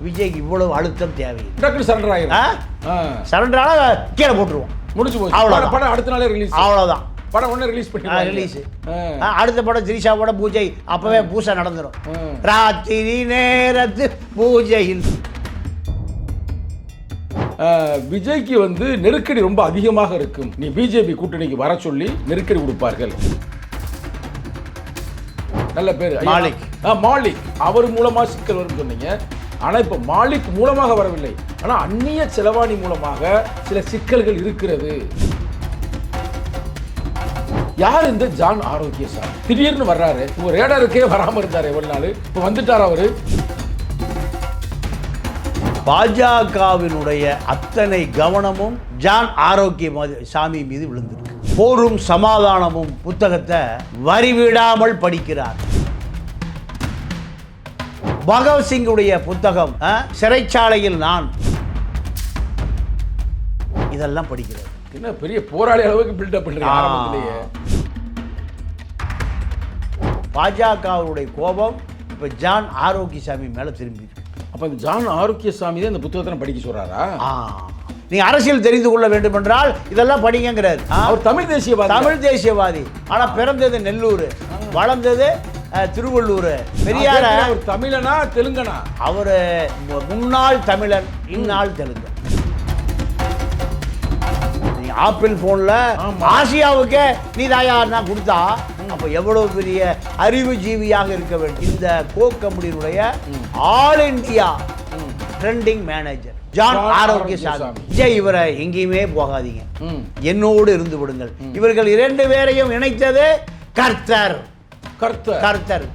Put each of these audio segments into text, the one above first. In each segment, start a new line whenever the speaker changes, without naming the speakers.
விஜய்க்கு இவ்வளவு அழுத்தம் தேவை.
டக்குனு சரண்டர் ஆயிரும்.
சரண்டரான கீழே போட்டுருவோம்,
முடிச்சு போச்சு.
அவ்வளோதான்.
படம் அடுத்த நாளே ரிலீஸ்.
அவ்வளோதான்.
படம் ஒன்று ரிலீஸ் பண்ணி
ரிலீஸ். அடுத்த படம் திரிஷாவோட பூஜை, அப்பவே பூசை நடந்துடும். ராத்திரி நேரத்து பூஜையில்
விஜய்க்கு வந்து நெருக்கடி ரொம்ப அதிகமாக இருக்கும். நீ பிஜேபி கூட்டணிக்கு வர சொல்லி நெருக்கடி கொடுப்பார்கள். நல்ல பேர்
மாலிக்.
மாலிக் அவர் மூலமா சிக்கல் வரும் சொன்னீங்க. ஆனா இப்ப மாலிக் மூலமாக வரவில்லை, ஆனா அந்நிய செலவாணி மூலமாக சில சிக்கல்கள் இருக்கிறது. யார் இந்த ஜான் ஆரோக்கியசாமி? திடீர்னு வர்றாரு. உங்க ரேடாருக்கே வராம இருந்தாரு எவ்வளவு நாள், இப்ப வந்துட்டார் அவரு.
பாஜகவினுடைய அத்தனை கவனமும் ஜான் ஆரோக்கியசாமி மீது விழுந்திருக்கு. போரும் சமாதானமும் புத்தகத்தை வரிவிடாமல் படிக்கிறார். பகவத்சிங்குடைய புத்தகம் சிறைச்சாலையில் நான், இதெல்லாம் படிக்கிறார்.
என்ன பெரிய போராளி அளவுக்கு பில்டப் பண்றீங்க.
பாஜகவுடைய கோபம் இப்ப ஜான் ஆரோக்கியசாமி மேல திரும்பி இருக்கு.
அப்ப இந்த ஜான் ஆரோக்கியசாமி தான் இந்த புத்தகத்தை படிக்க சொல்றாரா?
நீங்க அரசியல் தெரிந்து கொள்ள வேண்டும் என்றால் இதெல்லாம் படிங்கிறார்.
அவர் தமிழ் தேசியவாதி.
தமிழ் தேசியவாதி. ஆனா பிறந்தது நெல்லூர், வளர்ந்தது திருவள்ளூர். பெரியார
தமிழனா தெலுங்கனா?
அவரு முன்னாள் தமிழன், இந்நாள் தெலுங்கு. ஆப்பிள் போன்ல ஆசியாவுக்கே நீ தாயா கொடுத்தா அப்ப எவ்வளவு பெரிய அறிவு ஜீவியாக இருக்க வேண்டும். இந்த கோக்கம்பெனியுடைய all India trending manager John Arokiasamy. Vijay இவரை எங்கேயுமே போகாதீங்க, என்னோடு இருந்து விடுங்கள். இவர்கள் இரண்டு பேரையும் இணைத்தது கர்த்தர். கர்த்தர்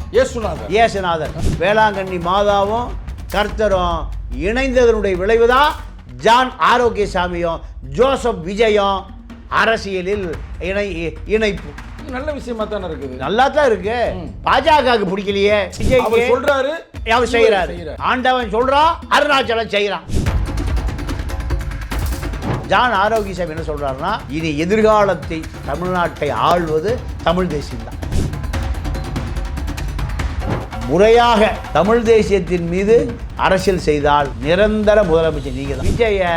இயேசுநாதர். வேளாங்கண்ணி மாதாவும் கர்த்தரும் இணைந்ததனுடைய விளைவுதான் ஜான் ஆரோக்கியசாமியும் ஜோசப் விஜயும் அரசியலில் இணைப்பு.
நல்ல விஷயமா தானே இருக்குது.
நல்லா தான் இருக்கு. பாஜகவுக்கு பிடிக்கலையே, விஜய்
சொல்றாரு,
அவர் செய்யறாரு. ஆண்டவன் சொல்றான், அருணாச்சலம் செய்யறான். ஜான் ஆரோக்கியசாமி என்ன சொல்றாருன்னா, இனி எதிர்காலத்தை தமிழ்நாட்டை ஆள்வது தமிழ் தேசியம் தான். முறையாக தமிழ் தேசியத்தின் மீது அரசியல் செய்தால் நிரந்தர முதலமைச்சர் நீங்க தான். விஜய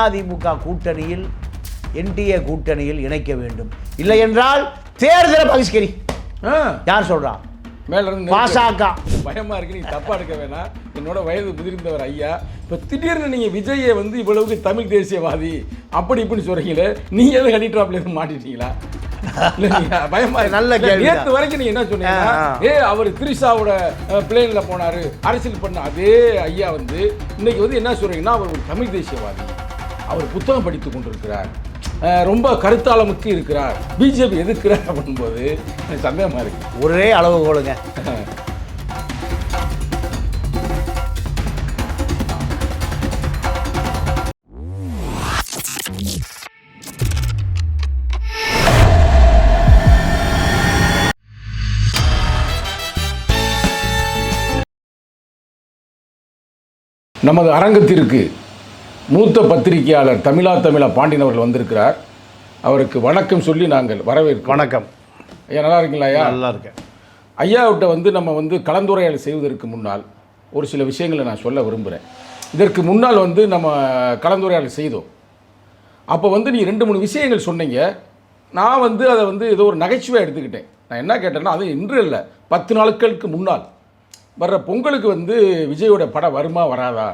அதிமுக கூட்டணியில், என்டிஏ கூட்டணியில் இணைக்க வேண்டும். இல்லை என்றால் தேர்தலை பகிஷ்கரி. யார் சொல்றா?
மேல இருந்து
பாஜக.
பயமா இருக்கு, நீங்க தப்பா எடுக்க வேணாம். என்னோட வயது முதிர்ந்தவர் ஐயா. இப்ப திடீர்னு நீங்க விஜயை வந்து இவ்வளவுக்கு தமிழ் தேசியவாதி அப்படி இப்படின்னு சொல்றீங்களே, நீங்க எதுவும் ஹனிட்ராப்ல இருந்து மாட்டிட்டீங்களா? பயமா நல்ல நேற்று வரைக்கும் நீங்க என்ன சொன்னீங்க, அவர் திரிஷாவோட பிளேன்ல போனாரு, அரசியல் பண்ண அதே ஐயா வந்து இன்னைக்கு வந்து என்ன சொல்றீங்கன்னா, அவர் ஒரு தமிழ் தேசியவாதி, அவர் புத்தகம் படித்துக் கொண்டிருக்கிறார், ரொம்ப கருத்தாளமுக்கு இருக்கிறார், பிஜேபி எதிர்க்கிறார் அப்படின்போது சந்தேகமா இருக்கு.
ஒரே அளவுகோலுங்க.
நமது அரங்கத்திற்கு மூத்த பத்திரிகையாளர் தமிழா பாண்டியன் அவர்கள் வந்திருக்கிறார். அவருக்கு வணக்கம் சொல்லி நாங்கள் வரவேற்கிறோம்.
வணக்கம்
ஐயா, நல்லா இருக்கீங்களா? ஐயா
நல்லா இருக்கேன்.
ஐயாவிட்ட வந்து நம்ம வந்து கலந்துரையாடல் செய்வதற்கு முன்னால் ஒரு சில விஷயங்களை நான் சொல்ல விரும்புகிறேன். இதற்கு முன்னால் வந்து நம்ம கலந்துரையாடல் செய்தோம். அப்போ வந்து நீ 2-3 விஷயங்கள் சொன்னீங்க. நான் வந்து அதை வந்து ஏதோ ஒரு நகைச்சுவையாக எடுத்துக்கிட்டேன். நான் என்ன கேட்டேன்னா, அது இன்று இல்லை, 10 நாட்களுக்கு முன்னால் வர்ற பொங்கலுக்கு வந்து விஜயோட படம் வருமா வராதா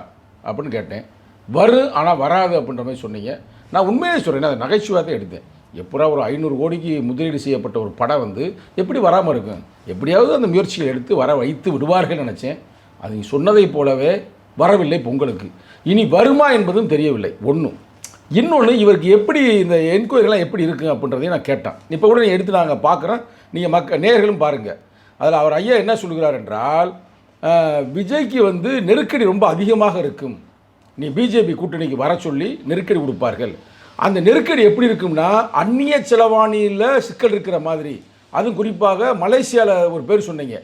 அப்படின்னு கேட்டேன். வரும், ஆனால் வராது அப்படின்ற மாதிரி சொன்னீங்க. நான் உண்மையிலே சொல்கிறேன், அதை நகைச்சுவாக தான் எடுத்தேன். எப்படா ஒரு 500 கோடிக்கு முதலீடு செய்யப்பட்ட ஒரு படம் வந்து எப்படி வராமல் இருக்கும், எப்படியாவது அந்த முயற்சிகள் எடுத்து வர வைத்து விடுவார்கள் நினச்சேன். அது நீ சொன்னதை போலவே வரவில்லை பொங்கலுக்கு. இனி வருமா என்பதும் தெரியவில்லை. இன்னொன்று இவருக்கு எப்படி இந்த என்கொயரிலாம் எப்படி இருக்குது அப்படின்றதையும் நான் கேட்டேன். இப்போ கூட நீ எடுத்து நாங்கள் பார்க்குறேன், நீங்கள் நேயர்களும் பாருங்கள். அதில் அவர் ஐயா என்ன சொல்கிறார் என்றால், விஜய்க்கு வந்து நெருக்கடி ரொம்ப அதிகமாக இருக்கும், நீ பிஜேபி கூட்டணிக்கு வர சொல்லி நெருக்கடி கொடுப்பார்கள். அந்த நெருக்கடி எப்படி இருக்கும்னா, அந்நிய செலவாணியில் சிக்கல் இருக்கிற மாதிரி. அதுவும் குறிப்பாக மலேசியாவில் ஒரு பேர் சொன்னீங்க,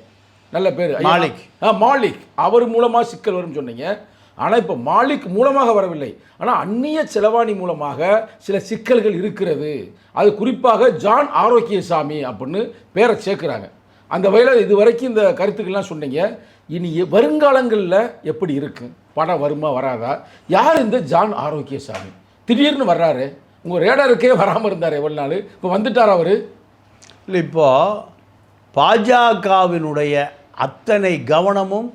நல்ல பேர்
மாலிக்.
மாலிக் அவர் மூலமாக சிக்கல் வரும்னு சொன்னீங்க. ஆனால் இப்போ மாலிக் மூலமாக வரவில்லை, ஆனால் அந்நிய செலவாணி மூலமாக சில சிக்கல்கள் இருக்கிறது. அது குறிப்பாக ஜான் ஆரோக்கியசாமி அப்படின்னு பேரை சேர்க்குறாங்க. அந்த வகையில் இது வரைக்கும் இந்த கருத்துக்கள்லாம் சொன்னீங்க. இனி வருங்காலங்களில் எப்படி இருக்கு, படம் வருமா வராதா? யார் இந்த ஜான் ஆரோக்கியசாமி? திடீர்னு வர்றாரு, உங்கள் ரேடாருக்கே வராமல் இருந்தார் எவ்வளோ நாள், இப்போ வந்துட்டார் அவர்.
இல்லை, இப்போது பாஜகவினுடைய அத்தனை கவனமும்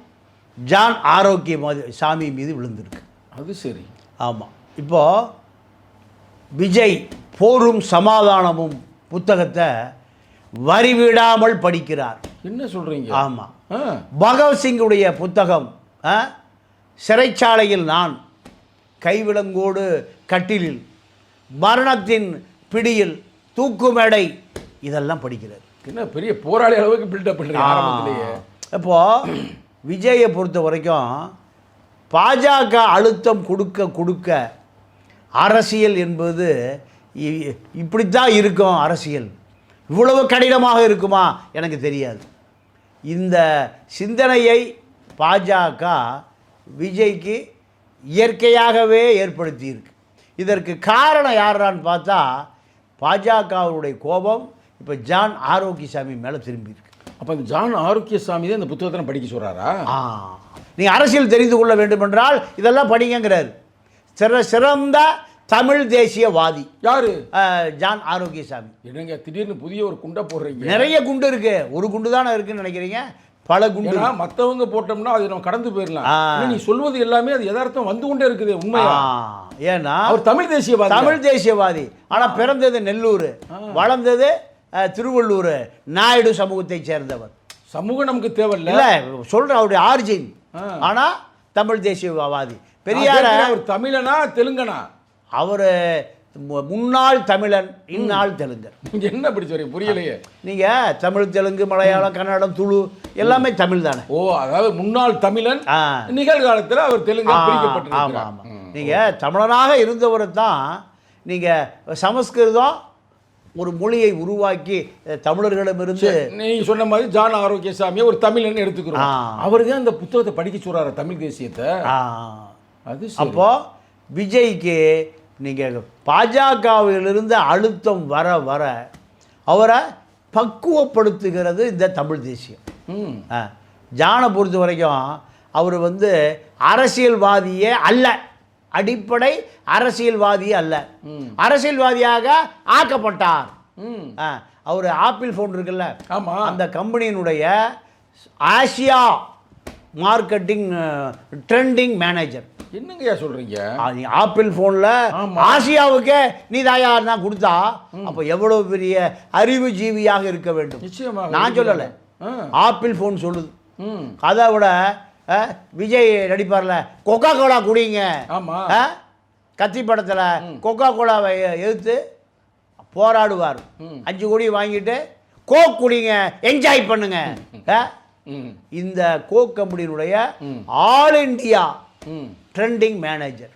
ஜான் ஆரோக்கியசாமி மீது விழுந்திருக்கு.
அது சரி.
ஆமாம். இப்போது விஜய் போரும் சமாதானமும் புத்தகத்தை வரிவிடாமல் படிக்கிறார்.
என்ன சொல்கிறீங்க?
ஆமாம். பகவத்சிங்குடைய புத்தகம் சிறைச்சாலையில் நான், கைவிலங்கோடு கட்டிலில், மரணத்தின் பிடியில், தூக்கு மேடை, இதெல்லாம் படிக்கிறார்.
என்ன பெரிய போராளி அளவுக்கு பில்டப் பண்ணுறீங்க ஆரம்பத்திலேயே.
இப்போது விஜயை பொறுத்த வரைக்கும் பாஜக அழுத்தம் கொடுக்க கொடுக்க அரசியல் என்பது இப்படித்தான் இருக்கும். அரசியல் இவ்வளவு கடினமாக இருக்குமா எனக்கு தெரியாது. இந்த சிந்தனையை பாஜக விஜய்க்கு இயற்கையாகவே ஏற்படுத்தியிருக்கு. இதற்கு காரணம் யாரான்னு பார்த்தா பாஜகவுடைய கோபம் இப்போ ஜான் ஆரோக்கியசாமி மேலே திரும்பியிருக்கு.
அப்போ இந்த ஜான் ஆரோக்கியசாமி தான் இந்த புத்தகத்தை படிக்க சொல்கிறாரா?
நீங்கள் அரசியல் தெரிந்து கொள்ள வேண்டும் என்றால் இதெல்லாம் படிங்கிறார். சிறந்த தமிழ் தேசியவாதி யாரு? ஜான் ஆரோக்கியசாமி.
என்னங்க திடீர்னு புதிய ஒரு குண்டை போடுறீங்க?
நிறைய குண்டு இருக்கு. ஒரு குண்டு தானே இருக்குன்னு நினைக்கிறீங்க? பல குண்டு.
மற்றவங்க போட்டோம்னா அது நம்ம கடந்து போயிடலாம். நீ சொல்வது எல்லாமே அது யதார்த்தம் வந்து கொண்டே இருக்குது. உண்மையா?
ஏன்னா
அவர் தமிழ் தேசியவாதி.
ஆனால் பிறந்தது நெல்லூர், வளர்ந்தது திருவள்ளூர், நாயுடு சமூகத்தை சேர்ந்தவர்.
சமூகம் நமக்கு தேவையில்லை,
சொல்ற அவருடைய ஆரிஜின். ஆனால் தமிழ் தேசியவாதி. பெரியார்
அவர் தமிழனா தெலுங்கனா?
அவர் முன்னாள் தமிழன், இந்நாள் தெலுங்கர்.
என்ன பிடிச்ச வரீங்க? புரியலையே.
நீங்கள் தமிழ், தெலுங்கு, மலையாளம், கன்னடம், துளு எல்லாமே தமிழ் தானே?
ஓ, அதாவது முன்னாள் தமிழன், நிகழ்காலத்தில் அவர் தெலுங்கு பிரிக்கப்பட்டிருக்கிறார்.
ஆமாம். நீங்கள் தமிழனாக இருந்தவரை தான் நீங்கள் சமஸ்கிருதம் ஒரு மொழியை உருவாக்கி தமிழர்களிடமிருந்து.
நீ சொன்ன மாதிரி ஜான் ஆரோக்கியசாமியை ஒரு தமிழன் எடுத்துக்கிறோம். அவருக்கு அந்த புத்தகத்தை படிக்க சொல்றாரு, தமிழ் தேசியத்தை. அது அப்போ
விஜய்க்கு நீங்கள் பாஜகவிலிருந்து அழுத்தம் வர வர அவரை பக்குவப்படுத்துகிறது இந்த தமிழ் தேசியம். ஜானை பொறுத்த வரைக்கும் அவர் அரசியல்வாதியே அல்ல, அடிப்படை அரசியல்வாதியே அல்ல, அரசியல்வாதியாக ஆக்கப்பட்டார். அவர் ஆப்பிள் ஃபோன் இருக்குல்ல, அந்த கம்பெனியினுடைய ஆசியா மார்க்கெட்டிங் ட்ரெண்டிங் மேனேஜர்.
என்னங்கய்யா சொல்றீங்க?
ஆப்பிள் ஃபோனில் ஆசியாவுக்கே நீ தாயார் தான் கொடுத்தா அப்போ எவ்வளோ பெரிய அறிவு ஜீவியாக இருக்க வேண்டும். நான் சொல்லலை, ஆப்பிள் ஃபோன் சொல்லுது. அதை விட விஜய் நடிப்பார்ல, கொக்கா கோலா குடிங்க, கத்தி படத்தில் கொக்கா கோலாவை எதிர்த்து போராடுவார். 5 கோடி வாங்கிட்டு கோக் குடிங்க, என்ஜாய் பண்ணுங்க. இந்த கோக் கம்பெனியினுடைய all India trending manager,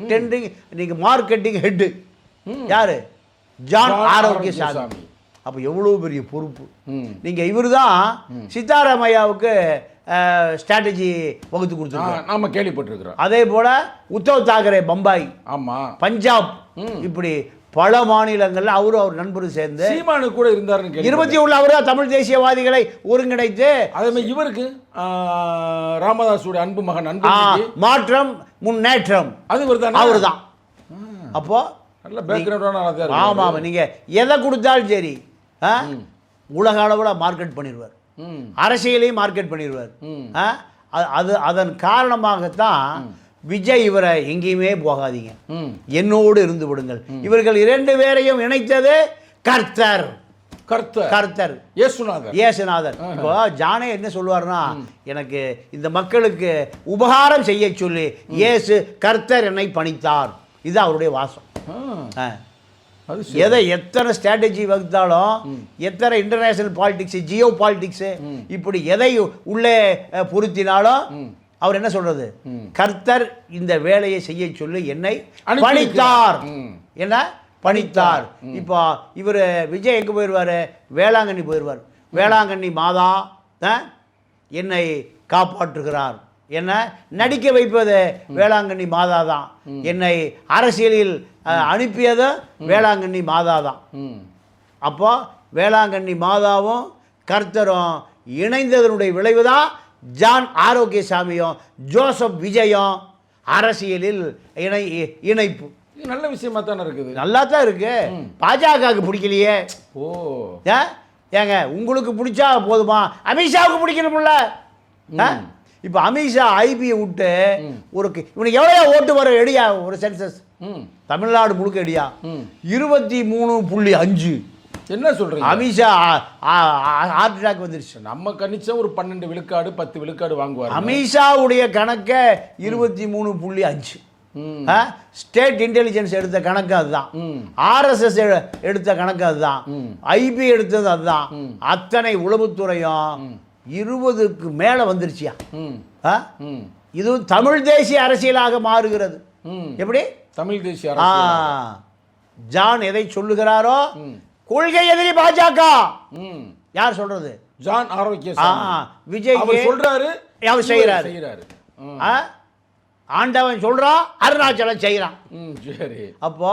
trending நீங்கள் மார்க்கெட்டிங் ஹெட்டு யாரு? ஜான் ஆரோக்கியசாமி. அப்போ எவ்வளோ பெரிய பொறுப்பு. நீங்கள் இவர் தான் சித்தாராமையாவுக்கு ஸ்ட்ராட்டஜி வகுத்து கொடுத்துருக்கோம்,
நாம கேள்விப்பட்டிருக்கிறோம்.
அதே போல உத்தவ் தாக்கரே பம்பாய், பஞ்சாப், இப்படி பல மாநிலங்களில் அவரும் அவர் நண்பரும் சேர்ந்து
சீமானு கூட இருந்தார்.
21 அவர் தான் தமிழ் தேசியவாதிகளை ஒருங்கிணைத்து.
அதே மாதிரி இவருக்கு ராமதாஸுடைய அன்பு மகன்
மாற்றம் முன்னேற்றம், அது அவர் தான். அப்போ
நல்ல பேக்ரவுண்ட்.
ஆமாம், நீங்கள் எதை கொடுத்தாலும் சரி உலக அளவில் மார்க்கெட் பண்ணிடுவார், அரசியலையும் மார்க்கெட் பண்ணிடுவார். அதன் காரணமாகத்தான் விஜய் இவரை எங்கேயுமே போகாதீங்க, என்னோடு இருந்து விடுங்கள். இவர்கள் 2 பேரையும் இணைத்தது கர்த்தர், இயேசுநாதர். இப்போ ஜானே என்ன சொல்லுவார்னா, எனக்கு இந்த மக்களுக்கு உபகாரம் செய்ய சொல்லி இயேசு கர்த்தர் என்னை பணித்தார். இது அவருடைய வாசம். எத்தனை ஸ்ட்ராட்டஜி வகுத்தாலும், எத்தனை இன்டர்நேஷனல் பாலிடிக்ஸ், ஜியோ பாலிடிக்ஸ், இப்படி எதை உள்ளே பொருத்தினாலும் அவர் என்ன சொல்றது? கர்த்தர் இந்த வேலையை செய்ய சொல்லி என்னை பணித்தார், என்ன பணித்தார். இப்போ இவர் விஜய் எங்கே போயிடுவார்? வேளாங்கண்ணி போயிடுவார். வேளாங்கண்ணி மாதா என்னை காப்பாற்றுகிறார், என்ன நடிக்க வைப்பது வேளாங்கண்ணி மாதா தான், என்னை அரசியலில் அனுப்பியது வேளாங்கண்ணி மாதா தான். அப்போ வேளாங்கண்ணி மாதாவும் கர்த்தரும் இணைந்ததனுடைய விளைவு தான் ஜான் ஆரோக்கியசாமியும் ஜோசப் விஜயும் அரசியலில் இணைப்பு
இது நல்ல விஷயமா தானே இருக்குது.
நல்லா தான் இருக்கு. பாஜகவுக்கு பிடிக்கலையே.
ஓ
ஏங்க உங்களுக்கு பிடிச்சா போதுமா? அமித்ஷாவுக்கு பிடிக்கணும்ல. இப்போ அமித்ஷா ஐபியை விட்டு ஒரு இவனுக்கு எவ்வளோ ஓட்டு வர எடியா ஒரு சென்சஸ் தமிழ்நாடு முழுக்க எடியா 23.5.
என்ன சொல்றீங்க?
அமித்ஷா ஹார்ட் அட்டாக் வந்துருச்சு.
நம்ம கணிச்சா ஒரு 12 விழுக்காடு 10 விழுக்காடு வாங்குவார்.
அமித்ஷாவுடைய கணக்கை 23.5. ஸ்டேட் இன்டெலிஜென்ஸ் எடுத்த கணக்கு அதுதான். RSS எடுத்த கணக்கு அதுதான். ஐபி எடுத்தது அதுதான். அத்தனை உளவுத்துறையும் 20க்கு மேல வந்துருச்சியா. இதுவும் தமிழ் தேசிய அரசியலாக மாறுகிறது. எப்படி
தமிழ் தேசிய அரசியல்?
ஜான் எதை சொல்லுகிறாரோ கொள்கை எதிரி பாஜக. யார் சொல்றது?
ஜான் ஆரோக்கியசாமி.
விஜய்
சொல்றாரு,
அவர் செய்யறாரு. ஆண்டவன் சொல்றான், அருணாச்சலம் செய்யறான்.
சரி.
அப்போ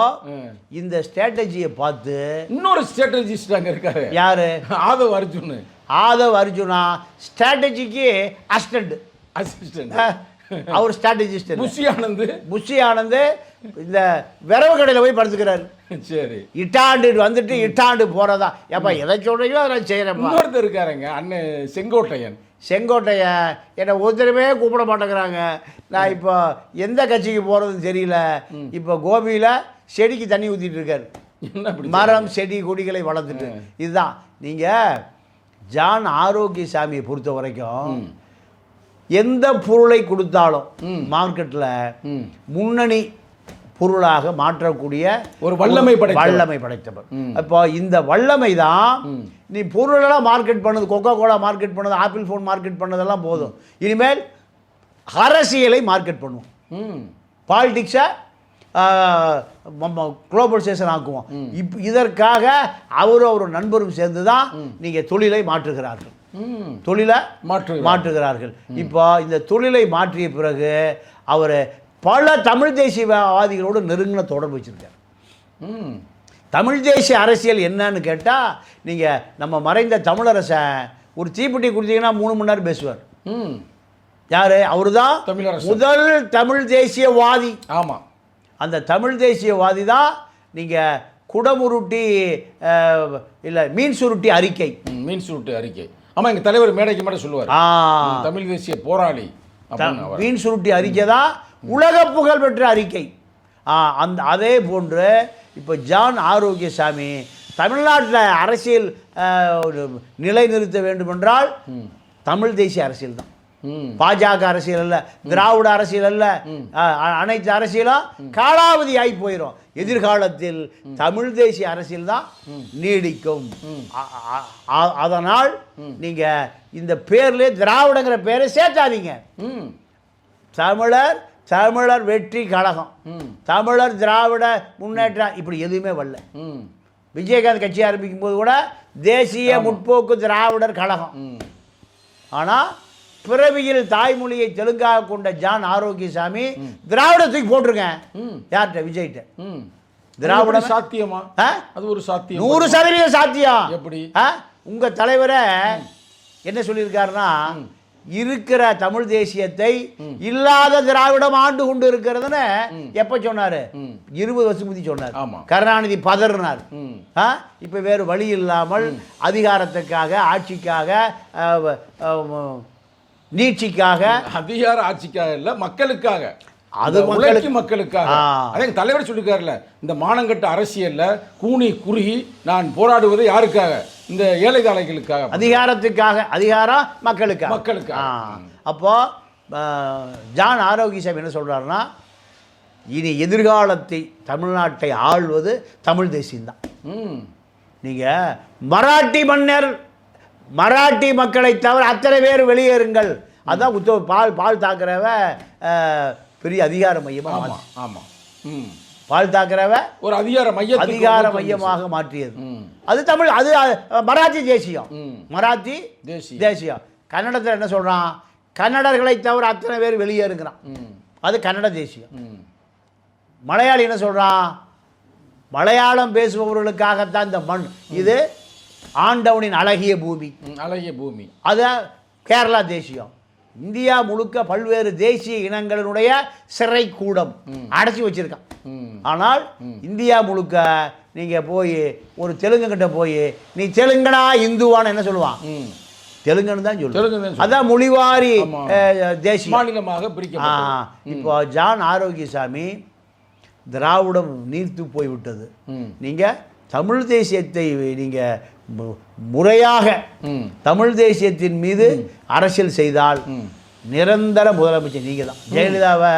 இந்த ஸ்ட்ராட்டஜியை பார்த்து
இன்னொரு ஸ்ட்ராட்டஜிஸ்ட் அங்க இருக்காரு. யாரு? ஆதவ் அர்ஜுன். ஆதவ்
அர்ஜுனா ஸ்ட்ராட்டஜிக்கு அசிஸ்டன்ட். அவர் ஸ்ட்ராட்டஜிஸ்ட். புஷி ஆனந்த் இந்த விரவு கடையில் போய் படுத்துக்கிறாரு.
சரி.
இட்டாண்டு வந்துட்டு இட்டாண்டு போறதா? ஏப்பா எதை சொல்றீங்களோ அதெல்லாம் செய்யறேன்.
இன்னொருத்தர் இருக்காருங்க, அண்ணன் செங்கோட்டையன்.
என்னை ஒருத்தருமே கூப்பிட மாட்டேங்கிறாங்க. நான் இப்போ எந்த கட்சிக்கு போகிறதுன்னு தெரியல. இப்போ கோபியில் செடிக்கு தண்ணி ஊற்றிட்டு இருக்காரு. மரம் செடி கொடிகளை வளர்த்துட்டு. இதுதான் நீங்கள் ஜான் ஆரோக்கியசாமியை பொறுத்த வரைக்கும் எந்த பொருளை கொடுத்தாலும் மார்க்கெட்டில் முன்னணி பொருளாக மாற்றக்கூடிய
ஒரு வல்லமை
படைத்தவர். அப்போ இந்த வல்லமை தான் நீ பொருளெல்லாம் மார்க்கெட் பண்ணது, கொக்கோ கோலா மார்க்கெட் பண்ணது, ஆப்பிள் ஃபோன் மார்க்கெட் பண்ணதெல்லாம் போதும். இனிமேல் அரசியலை மார்க்கெட் பண்ணுவோம். பாலிடிக்ஸை குளோபலைசேஷன் ஆக்குவோம். இதற்காக அவர் நண்பரும் சேர்ந்து தான் நீங்கள் தொழிலை மாற்றுகிறார்கள். தொழிலை மாற்றுகிறார்கள். இப்போ இந்த தொழிலை மாற்றிய பிறகு அவர் பல தமிழ் தேசியவாதிகளோடு நெருங்கின தொடர்பு வச்சிருக்கார். தமிழ் தேசிய அரசியல் என்னன்னு கேட்டால் நீங்கள் நம்ம மறைந்த தமிழரசன் ஒரு தீப்பெட்டி கொடுத்தீங்கன்னா 3 மணி நேரம் பேசுவார். யார்? அவர் தான் முதல் தமிழ் தேசியவாதி.
ஆமாம்.
அந்த தமிழ் தேசியவாதி தான் நீங்கள் குடமுருட்டி இல்லை மீன் சுருட்டி அறிக்கை.
ஆமாம், எங்கள் தலைவர் மேடைக்கு மேடை சொல்லுவார், தமிழ் தேசிய போராளி.
மீன் சுருட்டி அறிக்கை தான் உலக புகழ் பெற்ற அறிக்கை. அதே போன்று இப்போ ஜான் ஆரோக்கியசாமி தமிழ்நாட்டில் அரசியல் நிலைநிறுத்த வேண்டுமென்றால் தமிழ் தேசிய அரசியல் தான். பாஜக அரசியல் அல்ல, திராவிட அரசியல் அல்ல. அனைத்து அரசியலும் காலாவதி ஆகி போயிடும். எதிர்காலத்தில் தமிழ் தேசிய அரசியல் தான் நீடிக்கும். அதனால் இந்த பேர்ல திராவிடங்கிற பேரை சேர்த்தாதீங்க. தமிழர் வெற்றி கழகம், தமிழர் திராவிட முன்னேற்றம், இப்படி எதுவுமே வரல. விஜயகாந்த் கட்சி ஆரம்பிக்கும் போது கூட தேசிய முற்போக்கு திராவிடர் கழகம். ஆனால் பிறவியில் தாய்மொழியை தெலுங்காக கொண்ட ஜான் ஆரோக்கியசாமி திராவிடத்துக்கு போட்டிருங்க. யார்கிட்ட? விஜய்கிட்ட. திராவிட
சாத்தியமா? அது ஒரு சாத்தியம்,
100% சாத்தியம்.
எப்படி?
உங்க தலைவரை என்ன சொல்லியிருக்காருன்னா, இருக்கிற தமிழ் தேசியத்தை இல்லாத திராவிடம் ஆண்டு கொண்டு இருக்கிறதுன்னு எப்ப சொன்னாரு? 20 வருஷம் முந்தி சொன்னார். கருணாநிதி பதறினார். இப்ப வேறு வழி இல்லாமல் அதிகாரத்துக்காக, ஆட்சிக்காக, நீட்சிக்காக,
அதிகார ஆட்சிக்காக இல்ல, மக்களுக்காக,
அது
மக்களுக்காக. அதே தலைவர் சொல்லிருக்காருல, இந்த மானங்கட்ட அரசியல்ல கூனி குறுகி நான் போராடுவது யாருக்காக? இந்த ஏழை தாளைகளுக்காக,
அதிகாரத்துக்காக. அதிகாரம் மக்களுக்காக. அப்போ ஜான் ஆரோக்கியசாமி என்ன சொல்றாருன்னா, இனி எதிர்காலத்தை தமிழ்நாட்டை ஆள்வது தமிழ் தேசியம்தான். நீங்க மராட்டி மன்னர், மராட்டி மக்களை தவிர அத்தனை பேர் வெளியேறுங்கள். அதான் பால் தாக்கரேவ பெரிய அதிகார மையமாக.
ஆமாம்.
பால் தாக்கரேவ ஒரு அதிகார மையமாக மாற்றியது. அது தமிழ், அது மராத்தி தேசியம். மராத்தி தேசியம். கன்னடத்தில் என்ன சொல்றான்? கன்னடர்களை தவிர அத்தனை பேர் வெளியேறுங்கிறான். அது கன்னட தேசியம். மலையாளி என்ன சொல்றான்? மலையாளம் பேசுபவர்களுக்காகத்தான் இந்த மண், இது ஆண்டவனின் அழகிய பூமி.
அழகிய பூமி.
அது கேரளா தேசியம். இந்தியா முழுக்க பல்வேறு தேசிய இனங்களினுடைய சிறை கூடம் அடைச்சி வச்சிருக்கான். ஆனால் இந்தியா முழுக்க நீங்க போய் ஒரு தெலுங்குகிட்ட போய் நீ தெலுங்கனா இந்துவான்னு என்ன சொல்லுவான்? தெலுங்குன்னு தான் சொல்லுவான். அதான் மொழிவாரி தேசிய
மாநிலமாக பிரிக்கப்பட்டது.
இப்போ ஜான் ஆரோக்கியசாமி திராவிடம் நீர்த்து போய்விட்டது. நீங்க தமிழ் தேசியத்தை நீங்க முறையாக தமிழ் தேசியத்தின் மீது அரசியல் செய்தால் நிரந்தர முதலமைச்சர் நீங்க தான். ஜெயலலிதாவை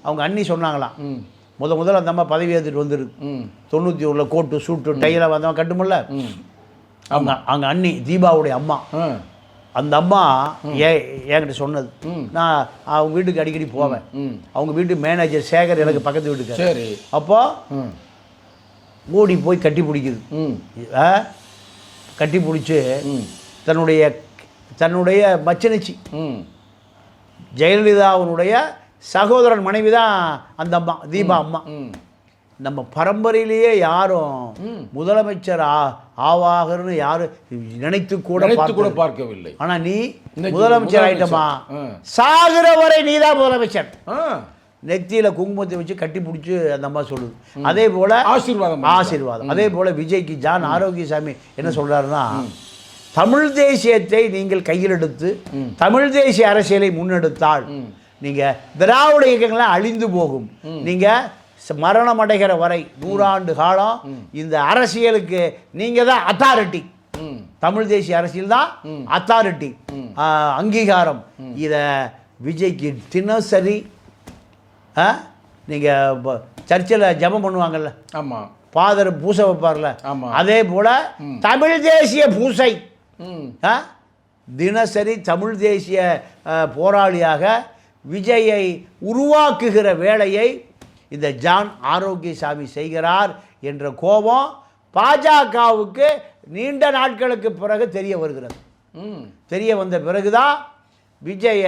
அவங்க அண்ணி சொன்னாங்களாம், முதல்ல அந்த அம்மா பதவி ஏற்றுட்டு வந்துருக்கு 91 கோட்டு சூட்டு டைல வந்தவன் கட்டுமில்ல, அவங்க அண்ணி தீபாவுடைய அம்மா. அந்த அம்மா என்கிட்ட சொன்னது, நான் அவங்க வீட்டுக்கு அடிக்கடி போவேன். அவங்க வீட்டு மேனேஜர் சேகர் எனக்கு பக்கத்து வீட்டுக்கு.
சரி.
அப்போ ஓடி போய் கட்டி பிடிக்குது. கட்டி பிடிச்சி தன்னுடைய மச்சனிச்சி ஜெயலலிதாவுடைய சகோதரன் மனைவி தான் அந்த அம்மா, தீபா அம்மா. நம்ம பரம்பரையிலேயே யாரும் முதலமைச்சர் ஆவாகன்னு யாரும் நினைத்து கூட
பார்க்கவில்லை.
ஆனா நீ முதலமைச்சர் ஆயிட்டமா, சாகுற வரை நீதான் முதலமைச்சர். நெத்தியில குங்குமத்தை வச்சு கட்டி பிடிச்சி அந்த அம்மா சொல்லுது. அதே போல ஆசீர்வாதம். அதே போல விஜய்க்கு ஜான் ஆரோக்கியசாமி என்ன சொல்றாருன்னா, தமிழ் தேசியத்தை நீங்கள் கையில் எடுத்து தமிழ் தேசிய அரசியலை முன்னெடுத்தால் நீங்க திராவிட இயக்கங்கள்லாம் அழிந்து போகும். நீங்க மரணம் அடைகிற வரை 100 ஆண்டு காலம் இந்த அரசியலுக்கு நீங்க தான் அத்தாரிட்டி. தமிழ் தேசிய அரசியல் தான் அத்தாரிட்டி, அங்கீகாரம். இத விஜய்க்கு தினசரி நீங்க சர்ச்சில் ஜெபம் பண்ணுவாங்கல்ல,
ஆமாம்,
ஃபாதர் பூசை வைப்பார்ல, அதே போல தமிழ் தேசிய பூசை தினசரி தமிழ் தேசிய போராளியாக விஜயை உருவாக்குகிற வேலையை இந்த ஜான் ஆரோக்கியசாமி செய்கிறார் என்ற கோபம் பாஜகவுக்கு நீண்ட நாட்களுக்கு பிறகு தெரிய வருகிறது. தெரிய வந்த பிறகுதான் விஜய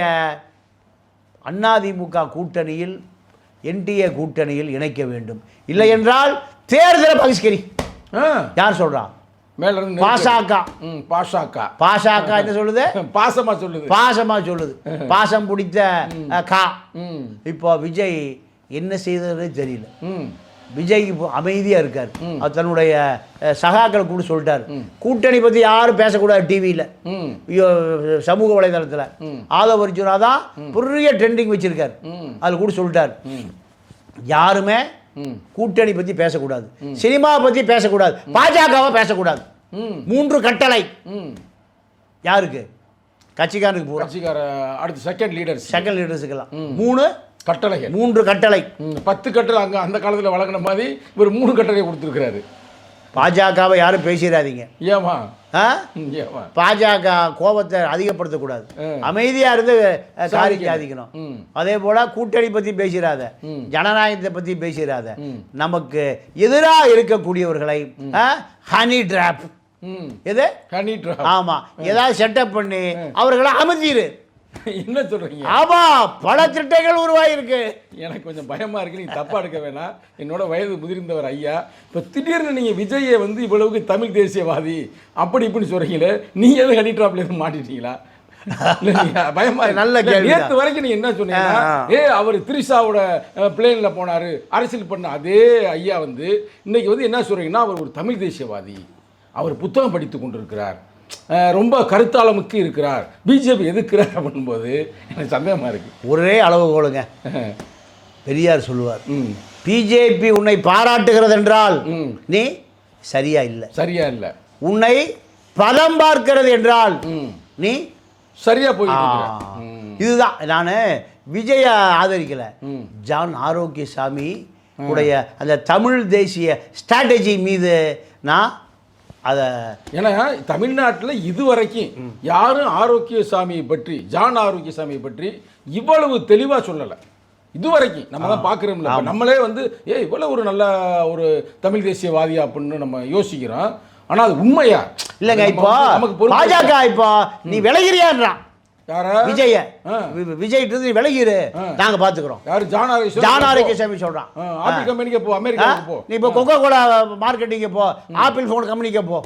அதிமுக கூட்டணியில் என்டிஏ கூட்டணியில் இணைக்க வேண்டும். இல்லை என்றால் தேர்தலை பகிஷ்கரி. யார் சொல்றா? பாசக என்ன சொல்லுது? பாசமா சொல்லுது. பாசம் பிடித்த கா. இப்போ விஜய் என்ன செய்ததே தெரியல. விஜய் இப்போ அமைதியா இருக்கார். தன்னுடைய சகாக்கள் கூட சொல்லிட்டார், கூட்டணி பத்தி யாரும் பேசக்கூடாது டிவியில, சமூக வலைதளத்துல. ஆதவ அர்ஜுனா தான் பெரிய ட்ரெண்டிங் வச்சிருக்காரு. அதுல கூட சொல்லிட்டார், யாருமே கூட்டணி பத்தி பேசக்கூடாது, சினிமா பத்தி பேசக்கூடாது, பாஜகவை பேசக்கூடாது. 3 கட்டளை. யாருக்கு? கட்சிக்காரனுக்கு பூரா.
அடுத்து செகண்ட்
லீடர்ஸுக்கெல்லாம் 3
கட்டளைகள்.
3 கட்டளை.
10 கட்டளை அங்கே அந்த காலத்தில் வழங்கின மாதிரி இவர் 3 கட்டளை கொடுத்துருக்கிறாரு.
பாஜகவை யாரும் பேசிடாதீங்க.
ஏமா
பாஜக கோபத்தை அதிகப்படுத்தக்கூடாது, அமைதியா இருந்து காரியம் சாதிக்கணும். அதே போல கூட்டணி பத்தி பேசிடாத, ஜனநாயகத்தை பத்தி பேசிடாத. நமக்கு எதிராக இருக்கக்கூடியவர்களை ஹனி டிராப், எது ஹனி டிராப், ஆமா, ஏதாவது செட்டப் பண்ணி அவர்களை அமர்த்திடு.
என்ன சொல்றீங்க?
ஆமா, பல திட்டங்கள் உருவாயிருக்கு.
எனக்கு கொஞ்சம் பயமா இருக்கு. நீங்க தப்பா எடுக்க வேணாம். என்னோட வயது முதிர்ந்தவர் ஐயா. இப்ப திடீர்னு நீங்க விஜயை வந்து இவ்வளவுக்கு தமிழ் தேசியவாதி அப்படி இப்படின்னு சொல்றீங்களே, நீங்க எதுவும் ஹனி டிராப்ல எதுவும் மாட்டிட்டீங்களா? பயமா? நல்ல கேள்வி. நேற்று வரைக்கும் நீங்க என்ன சொன்னீங்கன்னா, அவர் திரிஷாவோட பிளேன்ல போனாரு, அரசியல் பண்ண அதே ஐயா வந்து இன்னைக்கு வந்து என்ன சொல்றீங்கன்னா, அவர் ஒரு தமிழ் தேசியவாதி, அவர் புத்தகம் படித்து கொண்டிருக்கிறார், ரொம்ப கருத்தாளமுக்கு இருக்கிறார், பிஜேபி எதிர்க்கிறார் அப்படின்போது எனக்கு சந்தேகமா இருக்கு.
ஒரே அளவுகோலுங்க. பெரியார் சொல்லுவார், பிஜேபி உன்னை பாராட்டுகிறது என்றால் நீ சரியா இல்லை, உன்னை பதம் பார்க்கிறது என்றால் நீ சரியா போயிட்டு. இதுதான் நான் விஜய ஆதரிக்கல, ஜான் ஆரோக்கியசாமி உடைய அந்த தமிழ் தேசிய ஸ்ட்ராட்டஜி மீது நான் அதை.
ஏன்னா தமிழ்நாட்டில் இதுவரைக்கும் யாரும் ஆரோக்கியசாமியை பற்றி, ஜான் ஆரோக்கியசாமியை பற்றி இவ்வளவு தெளிவாக சொல்லலை இதுவரைக்கும். நம்ம தான் பார்க்குறோம்ல, நம்மளே வந்து இவ்வளோ ஒரு நல்ல ஒரு தமிழ் தேசியவாதி அப்படின்னு நம்ம யோசிக்கிறோம். ஆனால் அது உண்மையா
இல்லைங்க. இப்போ நமக்கு பாஜக இப்போ நீ விளைகிறியான்றான்.
யாரா?
விஜய விஜய்ட்டு நீ விலகிரு, நாங்க பாத்துக்கிறோம்.
யாரு?
ஜான் ஆரோக்கியசாமி சொல்றான்.
ஆப்பிள் கம்பெனிக்கு போ, அமெரிக்காவுக்கு போ.
நீ இப்போ கொக்கோ கோலா மார்க்கெட்டிங்க போ, ஆப்பிள் ஃபோன் கம்பெனிக்கு போ,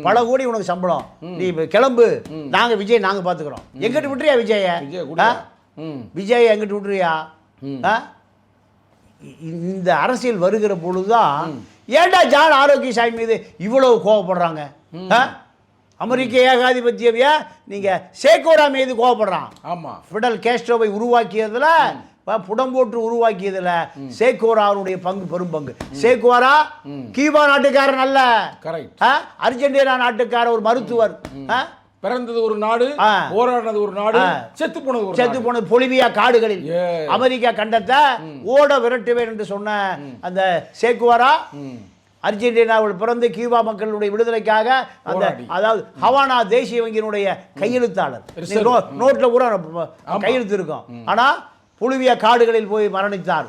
பல கோடி உனக்கு சம்பளம், நீ இப்போ கிளம்பு, நாங்க விஜய் நாங்க பாத்துக்கிறோம். எங்கிட்டு விட்டுறியா விஜய? விஜய் எங்கிட்டு விட்டுறியா? இந்த அரசியல் வருகிற பொழுதுதான் ஏன்டா ஜான் ஆரோக்கியசாமி மீது இவ்வளவு கோவப்படுறாங்க? அமெரிக்க ஏகாதிபத்தியவிய நீங்க சேகோரா மீது கோவப்படுறான்.
ஆமா,
ஃபிடல் கேஸ்ட்ரோவை உருவாக்கியதுல, புடம்போட்டு உருவாக்கியதுல சேகோராவுடைய பங்கு பெரும் பங்கு. சேகோரா கியூபா நாட்டுக்காரன் அல்ல, அர்ஜென்டினா நாட்டுக்கார ஒரு மருத்துவர்.
பிறந்தது ஒரு நாடு, போராடினது ஒரு நாடு, செத்து போனது
பொலிவியா காடுகளில் அமெரிக்கா கண்டத்தை ஓட விரட்டுவேன் என்று சொன்ன அந்த சேகுவாரா அர்ஜென்டினாவில் பிறந்து கியூபா மக்களுடைய விடுதலைக்காக அந்த, அதாவது ஹவானா தேசிய வங்கியினுடைய கையெழுத்தாளர், நோட்ல கூட கையெழுத்து இருக்கும். ஆனா பொலிவியா காடுகளில் போய் மரணித்தார்.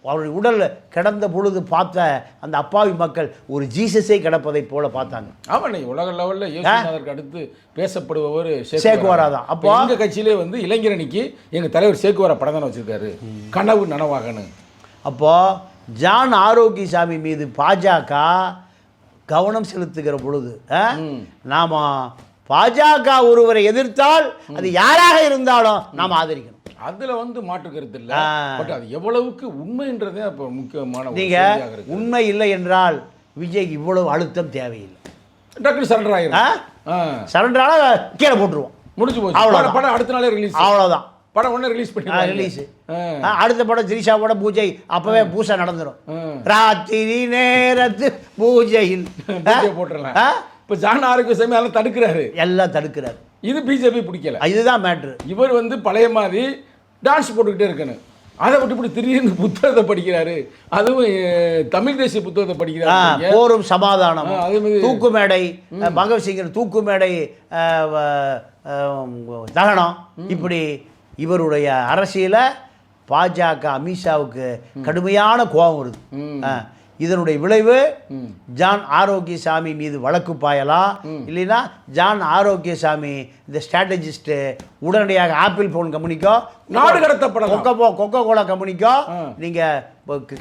அவருடைய உடல் கிடந்த பொழுது பார்த்த அந்த அப்பாவி மக்கள் ஒரு ஜீசஸை கிடப்பதை போல பார்த்தாங்க.
ஆமா, நீ உலக லெவலில் இயேசுநாதருக்கு அடுத்து பேசப்படுபவர்
சேகுவாரா தான். அப்போ
எங்க கட்சியிலே வந்து இளைஞரணிக்கு எங்க தலைவர் சேகுவாரா படம் தானே வச்சிருக்காரு, கனவு நனவாகனு.
அப்போ ஜான் ஆரோக்கியசாமி மீது பாஜக கவனம் செலுத்துகிற பொழுது நாம பாஜக ஒருவரை எதிர்த்தால் அது யாராக இருந்தாலும் நாம் ஆதரிக்கணும்.
அதுல வந்து மாற்று கருத்து இல்ல. பட் அது எவ்வளவுக்கு உண்மைன்றதே அப்ப முக்கியமான.
நீங்க உண்மை இல்லை என்றால் விஜய்க்கு இவ்வளவு அழுத்தம் தேவையில்லை.
டக்குனு சரண்டர் ஆயிரும்.
சரண்டர் ஆனா கீழே போட்டுருவோம்,
முடிஞ்சு போச்சு. அவ்வளவு படம் அடுத்த நாளே ரிலீஸ்.
அவ்வளவுதான்,
படம் ஒண்ணு ரிலீஸ் பண்ணி
ரிலீஸ். அடுத்த படம் திரிஷாவோட பூஜை, அப்பவே பூசை நடந்துரும். ராத்திரி நேரத்து பூஜையில்
போட்டுறலாம். இப்ப ஜான் ஆரோக்கியசாமி அதெல்லாம் தடுக்கிறாரு,
எல்லாம் தடுக்கிறாரு.
இது பிஜேபி பிடிக்கல,
இதுதான் மேட்ரு.
இவர் வந்து பழைய மாதிரி டான்ஸ் போட்டுக்கிட்டே இருக்கணும். அதை விட்டு இப்படி திடீர்னு புத்தகத்தை படிக்கிறாரு, அதுவும் தமிழ் தேசிய புத்தகத்தை படிக்கிறாரு.
போரும் சமாதானம், தூக்கு மேடை, பகவத்சிங்கர் தூக்கு மேடை தகனம், இப்படி இவருடைய அரசியல பாஜக அமித்ஷாவுக்கு கடுமையான கோபம் வருது. இதனுடைய விளைவு ஜான் ஆரோக்கியசாமி மீது வழக்கு பாயலாம். இல்லைன்னா ஜான் ஆரோக்கியசாமி இந்த ஸ்ட்ராட்டஜிஸ்ட் உடனடியாக ஆப்பிள் போன் கம்பெனிக்கோ,
நாடு கடத்தப்படலாம்,
கொக்கோ கோலா கம்பெனிக்கோ நீங்க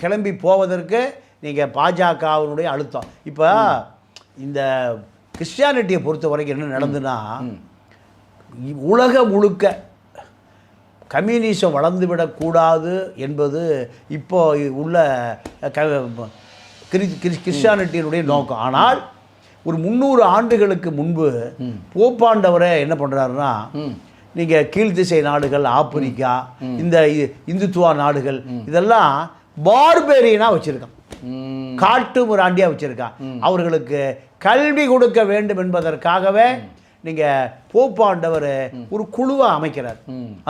கிளம்பி போவதற்கு நீங்க பாஜகவினுடைய அழுத்தம். இப்போ இந்த கிறிஸ்டியானிட்டியை பொறுத்த வரைக்கும் என்ன நடந்துன்னா, உலக முழுக்க கம்யூனிசம் வளர்ந்துவிடக்கூடாது என்பது இப்போ உள்ள கிறிஸ்டியானிட்டியினுடைய நோக்கம். ஆனால் ஒரு 300 ஆண்டுகளுக்கு முன்பு போப்பாண்டவரை என்ன பண்ணுறாருன்னா, நீங்கள் கீழ்த்திசை நாடுகள், ஆப்பிரிக்கா, இந்த இந்துத்துவா நாடுகள் இதெல்லாம் பார்பேரியனாக வச்சுருக்கான், காட்டு முராண்டியாக வச்சுருக்கான். அவர்களுக்கு கல்வி கொடுக்க வேண்டும் என்பதற்காகவே நீங்கள் போப்பாண்டவர் ஒரு குழுவை அமைக்கிறார்.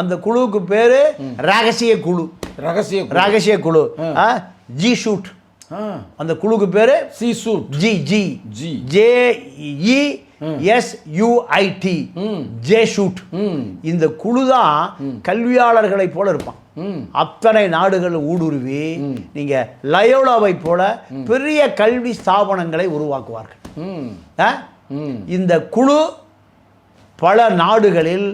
அந்த குழுவுக்கு பேரு ரகசிய குழு. ரகசிய குழு ஜி ஷூட். அந்த குழுக்கு பேரு
C shoot,
G G G JESUIT, J shoot. இந்த குழு தான் கல்வியாளர்களை போல இருப்பான். அத்தனை நாடுகள் ஊடுருவி நீங்க லயோலாவை போல பெரிய கல்வி ஸ்தாபனங்களை உருவாக்குவார்கள். இந்த குழு பல நாடுகளில்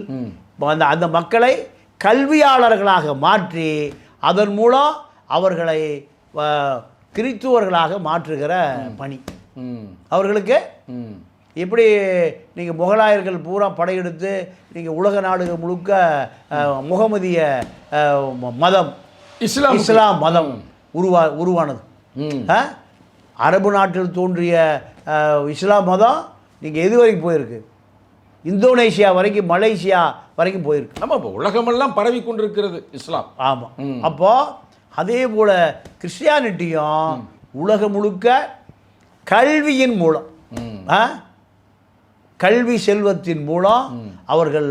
அந்த மக்களை கல்வியாளர்களாக மாற்றி அதன் மூலம் அவர்களை கிறித்துவர்களாக மாற்றுகிற பணி அவர்களுக்கு. எப்படி நீங்கள் முகலாயர்கள் பூரா படையெடுத்து நீங்கள் உலக நாடுகள் முழுக்க முகமதிய மதம், இஸ்லாம் மதம் உருவானது. அரபு நாட்டில் தோன்றிய இஸ்லாம் மதம் நீங்கள் எது வரைக்கும் போயிருக்கு? இந்தோனேஷியா வரைக்கும், மலேசியா வரைக்கும் போயிருக்கு.
ஆமாம், இப்போ உலகமெல்லாம் பரவி கொண்டிருக்கிறது இஸ்லாம்.
ஆமாம். அப்போது அதே போல் கிறிஸ்டியானிட்டியும் உலகம் முழுக்க கல்வியின் மூலம், கல்வி செல்வத்தின் மூலம் அவர்கள்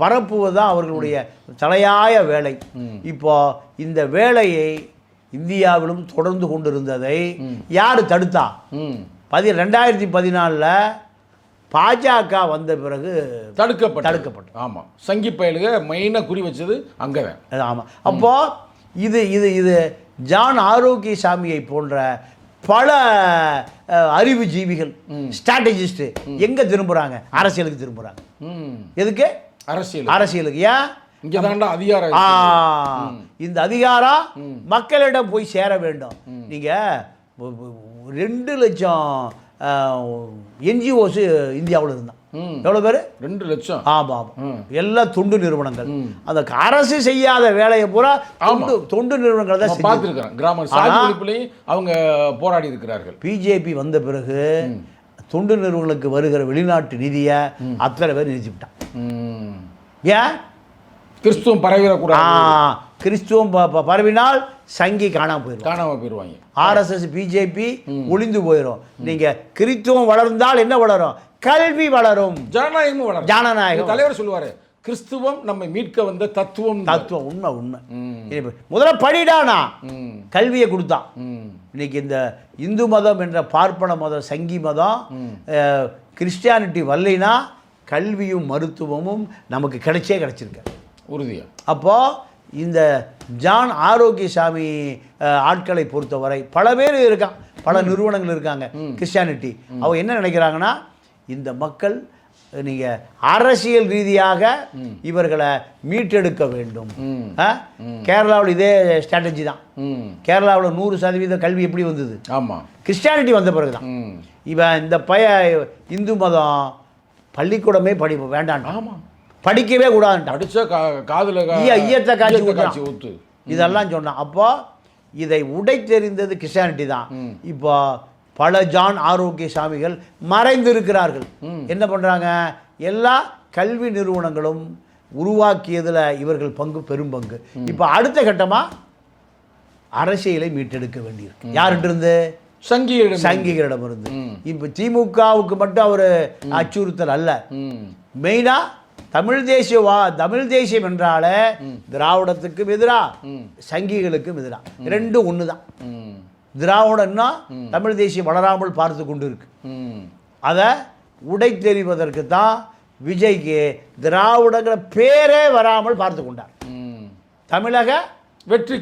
பரப்புவதுதான் அவர்களுடைய தலையாய வேலை. இப்போ இந்த வேலையை இந்தியாவிலும் தொடர்ந்து கொண்டிருந்ததை யார் தடுத்தா? 2014 பாஜக வந்த பிறகு தடுக்கப்பட்டு.
ஆமாம், சங்கி பயலுக மெயினாக குறி வச்சது அங்கே தான்.
ஆமாம். அப்போது இது இது இது ஜான் ஆரோக்கியசாமியை போன்ற பல அறிவுஜீவிகள், ஸ்ட்ராட்டஜிஸ்ட் எங்கே திரும்புகிறாங்க? அரசியலுக்கு திரும்புகிறாங்க. எதுக்கு? அரசியலுக்கு. ஏன்
இங்கே தாண்டா அதிகாரம்.
இந்த அதிகாரம் மக்களிடம் போய் சேர வேண்டும். நீங்கள் 2 லட்சம் NGOs இந்தியாவில் இருந்தான். எவ்வளோ பேர்?
2 லட்சம்.
ஆமாம். எல்லாம் தொண்டு நிறுவனங்கள். அந்த அரசு செய்யாத வேலையை பூரா தொண்டு நிறுவனங்கள் தான்
பார்த்துருக்கிறேன். கிராம சாதி ஒழிப்புலையும் அவங்க போராடி இருக்கிறார்கள்.
பிஜேபி வந்த பிறகு தொண்டு நிறுவனங்களுக்கு வருகிற வெளிநாட்டு நிதியை அத்தனை பேர் நிறுத்திவிட்டான். ஏன்?
கிறிஸ்துவம் பரவிடக்கூடாது.
கிறிஸ்துவம் பரவினால் சங்கி காணாமல் போயிடுவாங்க. RSS பிஜேபி ஒளிந்து போயிடும். நீங்கள் கிறிஸ்துவம் வளர்ந்தால் என்ன வளரும்? கல்வி வளரும்,
ஜனநாயகமும் வளரும்.
ஜனநாயகம்.
தலைவர் சொல்லுவார், கிறிஸ்துவம் நம்மை மீட்க வந்த தத்துவம்.
உண்மை. முதல்ல படிடானா கல்வியை கொடுத்தான். இன்னைக்கு இந்த இந்து மதம் என்ற பார்ப்பன மதம், சங்கி மதம், கிறிஸ்டியானிட்டி வரலைன்னா கல்வியும் மருத்துவமும் நமக்கு கிடைச்சிருக்கு
உறுதியா.
அப்போது இந்த ஜான் ஆரோக்கியசாமி ஆட்களை பொறுத்தவரை பல பேர் இருக்கான், பல நிறுவனங்கள் இருக்காங்க கிறிஸ்டியானிட்டி. அவங்க என்ன நினைக்கிறாங்கன்னா, இந்த மக்கள் நீங்கள் அரசியல் ரீதியாக இவர்களை மீட்டெடுக்க வேண்டும். கேரளாவில் இதே ஸ்ட்ராட்டஜி தான். கேரளாவில் 100% கல்வி எப்படி வந்தது?
ஆமாம்,
கிறிஸ்டியானிட்டி வந்த பிறகு தான். இவன் இந்த இந்து மதம் பள்ளிக்கூடமே வேண்டாம், ஆமாம், படிக்கவே கூடாது,
அடிச்சா காதுல
ஈயத்தை காட்சி ஊத்து, இதெல்லாம் சொன்னான். அப்போ இதை உடைத்தெறிந்தது கிறிஸ்டியானிட்டி தான். இப்போ பல ஜான் ஆரோக்கியசாமிகள் மறைந்திருக்கிறார்கள். என்ன பண்ணுறாங்க? எல்லா கல்வி நிறுவனங்களும் உருவாக்கியதில் இவர்கள் பெரும் பங்கு. இப்போ அடுத்த கட்டமாக அரசியலை மீட்டெடுக்க வேண்டியிருக்கு. யார்கிட்ட இருந்து? சங்கிகளிடமிருந்து. இப்போ திமுகவுக்கு மட்டும் அவர் அச்சுறுத்தல் அல்ல, மெயினாக தமிழ் தேசியம் என்றால திராவிடத்துக்கும் எதிராக சங்கிகளுக்கும் எதிராக ரெண்டும் ஒன்று தான். திராவிடம்னா தமிழ் தேசியம் வளராமல் பார்த்து கொண்டு இருக்கு. அதை உடைத்தெறிவதற்கு தான் விஜய்க்கு திராவிடங்கிற பேரே வராமல் பார்த்து கொண்டார். தமிழக
வெற்றி.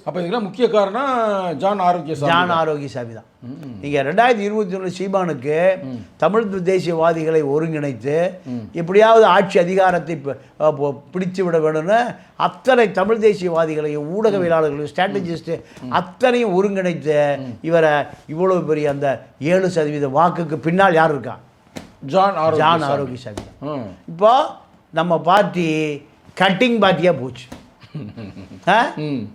அப்போ இதெல்லாம் முக்கிய காரணம் ஜான் ஆரோக்கியசாமி தான். நீங்கள் 2021 சீமானுக்கு தமிழ் தேசியவாதிகளை ஒருங்கிணைத்து எப்படியாவது ஆட்சி அதிகாரத்தை பிடிச்சு விட வேணும்னு அத்தனை தமிழ் தேசியவாதிகளையும் ஊடகவியலாளர்களையும் ஸ்ட்ராட்டஜிஸ்ட்டு அத்தனையும் ஒருங்கிணைத்து இவரை இவ்வளோ பெரிய அந்த 7% வாக்குக்கு பின்னால் யார் இருக்கா? ஜான் ஆரோக்கியசாமி தான். இப்போ நம்ம பார்ட்டி கட்டிங் பார்ட்டியாக போச்சு.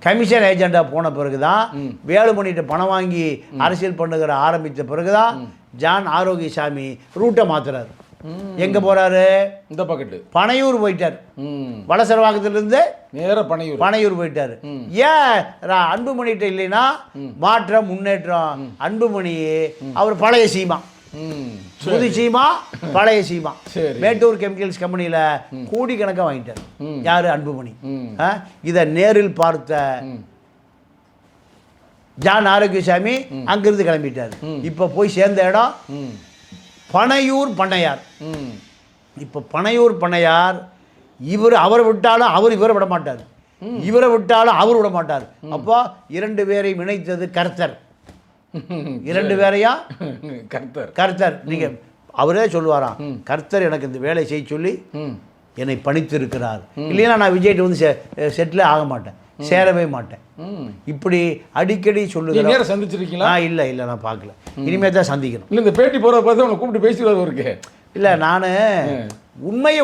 கமிஷன் ஏஜெண்டா போன பிறகுதான், வேலுமணிகிட்ட பணம் வாங்கி அரசியல் பண்ணுகிற ஆரம்பித்த பிறகுதான் ஜான் ஆரோக்கியசாமி ரூட்டை மாத்துறாரு. எங்க போறாரு? இந்த பக்கத்து
பனையூர் போயிட்டார். வடசரவாக்கத்திலிருந்து
நேர
பனையூர் போயிட்டாரு. ஏன் அன்புமணிகிட்ட இல்லைன்னா மாற்றம் முன்னேற்றம்? அன்புமணி அவர் பழைய சீமா, புது சீமா, பழைய சீமா. மேட்டூர் கெமிக்கல்ஸ் கம்பெனியில் கோடிக்கணக்காக வாங்கிட்டார். யாரு? அன்புமணி. இதை நேரில் பார்த்த ஜான் ஆரோக்கியசாமி அங்கிருந்து கிளம்பிட்டார். இப்போ போய் சேர்ந்த இடம் பனையூர் பண்ணையார். இப்போ பனையூர் பண்ணையார் அவரை விட்டாலும் அவர் இவரை விட மாட்டார், இவரை விட்டாலும் அவர் விட மாட்டார். அப்போ 2 பேரையும் இணைத்தது கர்த்தர். 2 பேரையும் கர்த்தர். நீங்க அவரே சொல்லுவாராம், கர்த்தர் எனக்கு இந்த வேலை செய்ய சொல்லி என்னை பணித்து இருக்கிறார், இல்லைன்னா நான் விஜய்கிட்ட வந்து செட்டில் ஆக மாட்டேன், சேரவே மாட்டேன். இப்படி அடிக்கடி சொல்லுங்க.
சந்திச்சிருக்கீங்களா?
இல்லை நான் பார்க்கல, இனிமே தான் சந்திக்கணும்.
இல்லை, இந்த பேட்டி போகிற பார்த்து அவனை கூப்பிட்டு பேசிடுறது இருக்கு.
இல்லை, நான்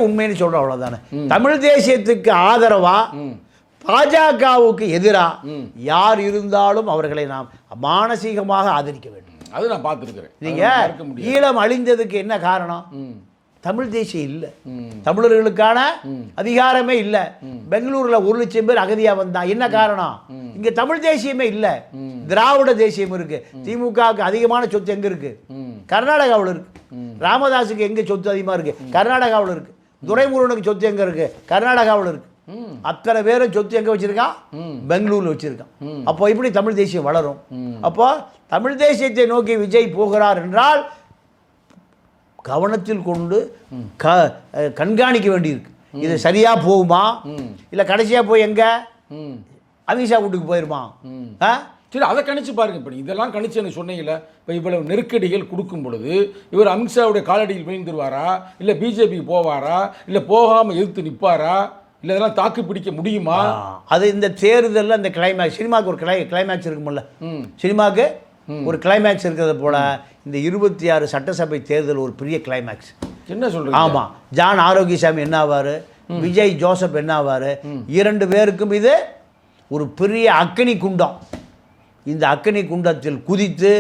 உண்மைன்னு சொல்கிறேன், அவ்வளோதானே. தமிழ் தேசியத்துக்கு ஆதரவா பாஜகவுக்கு எதிராக யார் இருந்தாலும் அவர்களை நாம் மானசீகமாக ஆதரிக்க வேண்டும்.
அது நான் பார்த்துருக்கிறேன்.
நீங்கள் ஈழம் அழிந்ததுக்கு என்ன காரணம்? தமிழ் தேசியம் இல்லை, தமிழர்களுக்கான அதிகாரமே இல்லை. பெங்களூரில் 1 லட்சம் பேர் அகதியா வந்தா என்ன காரணம்? இங்க தமிழ் தேசியமே இல்லை, திராவிட தேசியம் இருக்கு. திமுகவுக்கு அதிகமான சொத்து எங்க இருக்கு? கர்நாடகாவில் இருக்கு. ராமதாஸுக்கு எங்க சொத்து அதிகமாக இருக்கு? கர்நாடகாவில் இருக்கு. துரைமுருகனுக்கு சொத்து எங்க இருக்கு? கர்நாடகாவில் இருக்கு. அத்தனை பேரும் சொத்து எங்க வச்சிருக்கான்? பெங்களூர்ல வச்சிருக்கான். அப்போ இப்படி தமிழ் தேசியம் வளரும். அப்போ தமிழ் தேசியத்தை நோக்கி விஜய் போகிறார் என்றால் கவனத்தில் கொண்டு கண்காணிக்க வேண்டியிருக்கு. இது சரியா போகுமா, இல்லை கடைசியா போய் எங்க அமித்ஷா வீட்டுக்கு போயிருமா,
சரி, அதை கணிச்சு பாருங்க. இப்போ இதெல்லாம் கணிச்சு எனக்கு சொன்னீங்கல்ல, இப்போ இவ்வளவு நெருக்கடிகள் கொடுக்கும் பொழுது இவர் அமித்ஷாவுடைய காலடியில் விழுந்துருவாரா, இல்லை பிஜேபிக்கு போவாரா, இல்லை போகாமல் எதிர்த்து நிற்பாரா, இல்லை இதெல்லாம் தாக்கு பிடிக்க முடியுமா?
அது இந்த தேர்தலில் அந்த கிளைமேக்ஸ், சினிமாவுக்கு ஒரு கிளைமேக்ஸ் இருக்குமில்ல, சினிமாவுக்கு ஒரு கிளைமேக்ஸ் இருக்கிறது போல இந்த 26 சட்டசபை தேர்தல் ஒரு பெரிய கிளைமேக்ஸ்.
என்ன சொல்றீங்க?
ஆமாம், ஜான் ஆரோக்கியசாமி என்ன ஆவார், விஜய் ஜோசப் என்ன ஆவார், 2 பேருக்கும் இது ஒரு பெரிய அக்கினி குண்டம். இந்த அக்கினி குண்டத்தில் குதித்து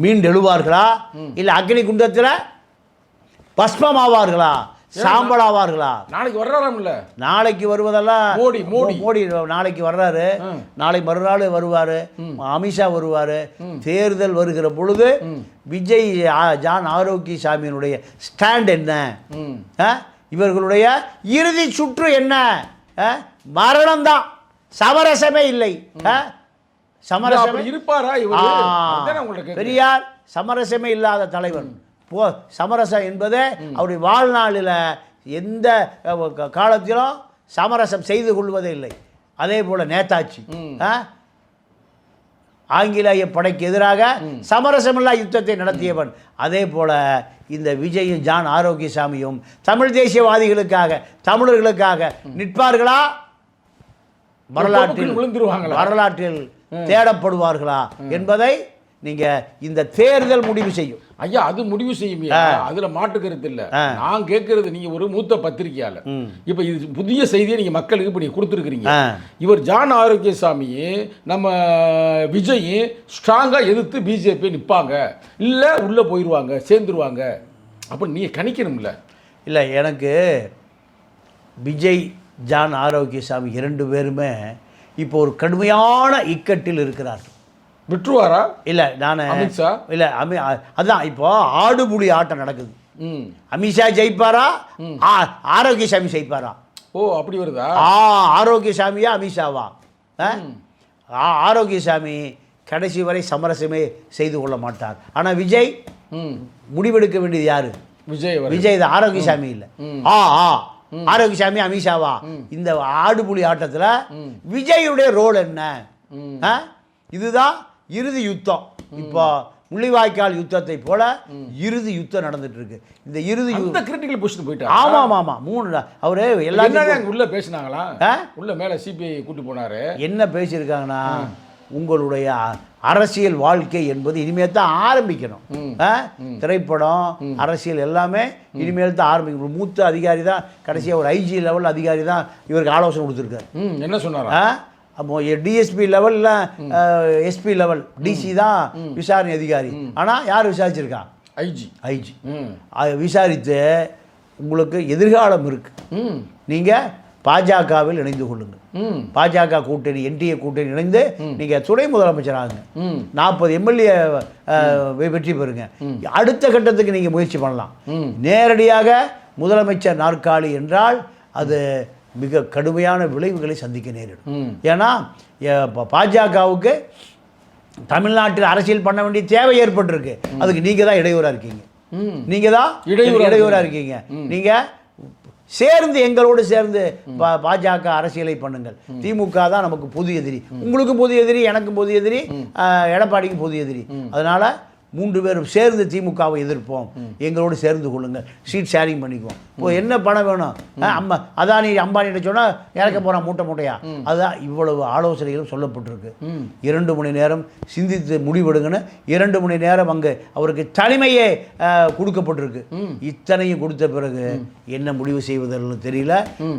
மீண்டெழுவார்களா, இல்லை அக்கினி குண்டத்தில் பஸ்மமாவார்களா, சாம்பலாவார்களா?
நாளைக்கு வர்றாராம்ல,
நாளைக்கு வருவதெல்லாம் மோடி நாளைக்கு வர்றாரு, நாளை மறுநாள் வருவார், அமித்ஷா வருவார். தேர்தல் வருகிற பொழுது விஜய் ஜான் ஆரோக்கியசாமியினுடைய ஸ்டாண்ட் என்ன, இவர்களுடைய இறுதி சுற்று என்ன? மரணம்தான், சமரசமே இல்லை. சமரசம்
இருப்பாரா?
பெரியார் சமரசமே இல்லாத தலைவர். சமரசம் என்பது அவருடைய வாழ்நாளில் எந்த காலத்திலும் சமரசம் செய்து கொள்வதே இல்லை. அதே போல நேதாஜி ஆங்கிலேய படைக்கு எதிராக சமரசமில்லா யுத்தத்தை நடத்தியவன். அதே போல இந்த விஜயும் ஜான் ஆரோக்கியசாமியும் தமிழ் தேசியவாதிகளுக்காக, தமிழர்களுக்காக நிற்பார்களா, வரலாற்றில் தேடப்படுவார்களா என்பதை நீங்க இந்த தேர்தல் முடிவு செய்யும்.
ஐயா, அது முடிவு செய்யும், அதுல மாற்று கருத்து இல்ல. நான் கேட்கறது, நீங்க ஒரு மூத்த பத்திரிகையாளர், இப்ப இது புதிய செய்தியை நீங்க மக்களுக்கு இப்ப நீங்க கொடுத்துருக்கீங்க. இவர் ஜான் ஆரோக்கியசாமியே நம்ம விஜய் ஸ்ட்ராங்கா எதிர்த்து பிஜேபி நிற்பாங்க, இல்ல உள்ள போயிடுவாங்க, சேர்ந்துருவாங்க அப்ப நீங்க கணிக்கணும்ல.
இல்லை, எனக்கு விஜய் ஜான் ஆரோக்கியசாமி 2 பேருமே இப்போ ஒரு கடுமையான இக்கட்டில் இருக்கிறார்கள்.
விட்டுருவாரா? இல்லை, நான்
அமித்ஷா இல்லை அதான் இப்போ ஆடுபுலி ஆட்டம் நடக்குது. அமித்ஷா ஜெயிப்பாரா, ஆரோக்கியசாமி ஜெயிப்பாரா?
ஓ, அப்படி வருதா?
ஆரோக்கியசாமியா அமித்ஷாவா? ஆரோக்கியசாமி கடைசி வரை சமரசமே செய்து கொள்ள மாட்டார். ஆனால் விஜய் முடிவெடுக்க வேண்டியது யாரு? விஜய் தான், ஆரோக்கியசாமி இல்லை. ஆரோக்கியசாமி அமித்ஷாவா? இந்த ஆடுபுலி ஆட்டத்தில் விஜயுடைய ரோல் என்ன? இதுதான் இறுதி யுத்தம். இப்போ முள்ளிவாய்க்கால் யுத்தத்தை போல இறுதி யுத்தம் நடந்துட்டு இருக்கு. இந்த இறுதி
கிரிட்டிக்கல் பொசிஷன் போயிட்டு,
ஆமா 3 அவரு எல்லாரும்
உள்ள பேசினாங்களா? உள்ள மேல சிபிஐ கூட்டி போனாரு.
என்ன பேசியிருக்காங்கன்னா, உங்களுடைய அரசியல் வாழ்க்கை என்பது இனிமேல் தான் ஆரம்பிக்கணும். திரைப்படம், அரசியல் எல்லாமே இனிமேல் தான் ஆரம்பிக்கணும். மூத்த அதிகாரி தான், கடைசியாக ஒரு ஐஜி லெவல் அதிகாரி தான் இவருக்கு ஆலோசனை கொடுத்துருக்காரு.
என்ன சொன்னாரா?
அப்போ டிஎஸ்பி லெவலில் எஸ்பி லெவல் டிசி தான் விசாரணை அதிகாரி. ஆனால் யார் விசாரிச்சிருக்கா? ஐஜி விசாரித்து உங்களுக்கு எதிர்காலம் இருக்கு, நீங்கள் பாஜகவில் இணைந்து கொள்ளுங்கள். பாஜக கூட்டணி, என்டிஏ கூட்டணி இணைந்து நீங்கள் துணை முதலமைச்சராகுங்க, 40 எம்எல்ஏ வெற்றி பெறுங்க. அடுத்த கட்டத்துக்கு நீங்கள் முயற்சி பண்ணலாம். நேரடியாக முதலமைச்சர் நாற்காலி என்றால் அது மிக கடுமையான விளைவுகளை சந்திக்க நேரிடும். ஏன்னா பாஜகவுக்கு தமிழ்நாட்டில் அரசியல் பண்ண வேண்டிய தேவை ஏற்பட்டிருக்கு. அதுக்கு நீங்கள் தான் இடையூறாக இருக்கீங்க. நீங்கள் தான் இடையூறாக இருக்கீங்க. நீங்கள் சேர்ந்து எங்களோடு சேர்ந்து பாஜக அரசியலை பண்ணுங்கள். திமுக தான் நமக்கு பொது எதிரி. உங்களுக்கும் பொது எதிரி, எனக்கும் பொது எதிரி, எடப்பாடிக்கும் பொது எதிரி. அதனால் 3 பேரும் சேர்ந்து திமுகவை எதிர்ப்போம், எங்களோடு சேர்ந்து கொள்ளுங்கள், சீட் ஷேரிங் பண்ணிக்குவோம். இப்போ என்ன பணம் வேணும்? அதானி அம்பானிகிட்ட சொன்னால் இறக்க போகிறான் மூட்டையா. அதுதான் இவ்வளவு ஆலோசனைகளும் சொல்லப்பட்டிருக்கு. 2 மணி நேரம் சிந்தித்து முடிவெடுங்கன்னு 2 மணி நேரம் அங்கே அவருக்கு தனிமையே கொடுக்கப்பட்டிருக்கு. இத்தனையும் கொடுத்த பிறகு என்ன முடிவு செய்வதற்கு தெரியல.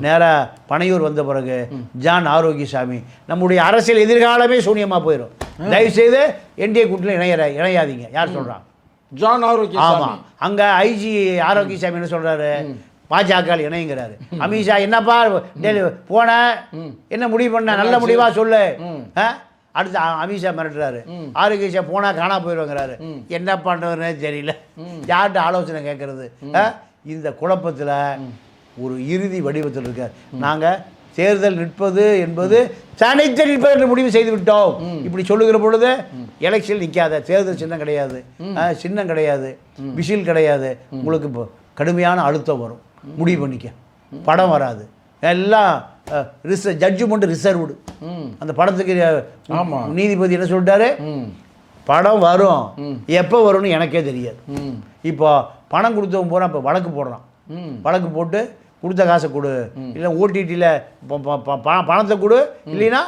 நேராக பனையூர் வந்த பிறகு ஜான் ஆரோக்கியசாமி, நம்முடைய அரசியல் எதிர்காலமே சூன்யமாக போயிடும். தயவுசெய்து என்டிஏ கூட்டணியில் இணையாதீங்க. யார் சொல்கிறான்?
ஜான் ஆரோக்கியசாமி.
ஆமாம், அங்கே ஐஜி ஆரோக்கியசாமி என்ன சொல்கிறாரு? பாஜக இணைங்கிறாரு. அமித்ஷா என்னப்பா போன என்ன முடிவு பண்ண, நல்ல முடிவாக சொல்லு. அடுத்து அமித்ஷா மிரட்டுறாரு, ஆரோக்கியஷா போனால் காணா போயிடுவாங்கிறாரு. என்ன பண்ணுறதுன்னு தெரியல, யார்கிட்ட ஆலோசனை கேட்கறது? இந்த குழப்பத்தில் ஒரு இறுதி வடிவத்தில் இருக்கார். நாங்கள் தேர்தல் நிற்பது என்பது தனித்து நிற்பது என்று முடிவு செய்து விட்டோம். இப்படி சொல்லுகிற பொழுது எலெக்ஷன் நிற்காத, தேர்தல் சின்னம் கிடையாது, சின்னம் கிடையாது, விசில் கிடையாது. உங்களுக்கு இப்போ கடுமையான அழுத்தம் வரும். முடிவு பண்ணிக்க, படம் வராது, எல்லாம் ஜட்ஜ்மெண்ட் ரிசர்வ்டு. அந்த படத்துக்கு நீதிபதி என்ன சொல்லிட்டாரு, படம் வரும், எப்போ வரும்னு எனக்கே தெரியாது. இப்போ பணம் கொடுத்தவன் போகிறான், இப்போ வழக்கு போடுறான். வழக்கு போட்டு கொடுத்த காசை கொடு, இல்லை ஓடிடியில் பணத்தை கொடு, இல்லைன்னா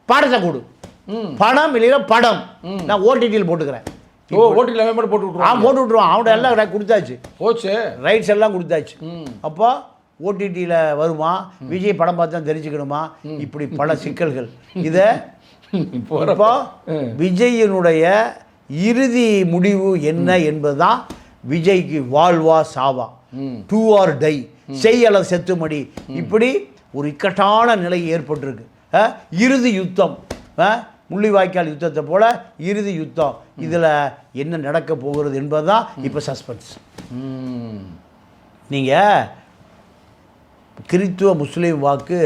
படத்தை கொடு. பணம் இல்லைன்னா படம் நான் ஓடிடியில் போட்டுக்கிறேன்.
ஓடிடியில் போட்டு
விட்ருவான். அவன்கிட்ட எல்லாம் கொடுத்தாச்சு,
போச்சு,
ரைட்ஸ் எல்லாம் கொடுத்தாச்சு. அப்போ ஓடிடியில் வருமா, விஜய் படம் பார்த்து தான் தெரிஞ்சுக்கணுமா, இப்படி பல சிக்கல்கள். இதை இப்போ விஜயினுடைய இறுதி முடிவு என்ன என்பதுதான் விஜய்க்கு வாழ்வா சாவா, டூ ஆர் டை, செய் அல்லது செத்துமடி, இப்படி ஒரு இக்கட்டான நிலை ஏற்பட்டிருக்கு. இறுதி யுத்தம், முள்ளிவாய்க்கால் யுத்தத்தை போல இறுதி யுத்தம். இதில் என்ன நடக்க போகிறது என்பது தான் இப்போ சஸ்பென்ஸ். நீங்கள் கிறித்துவ முஸ்லீம் வாக்கு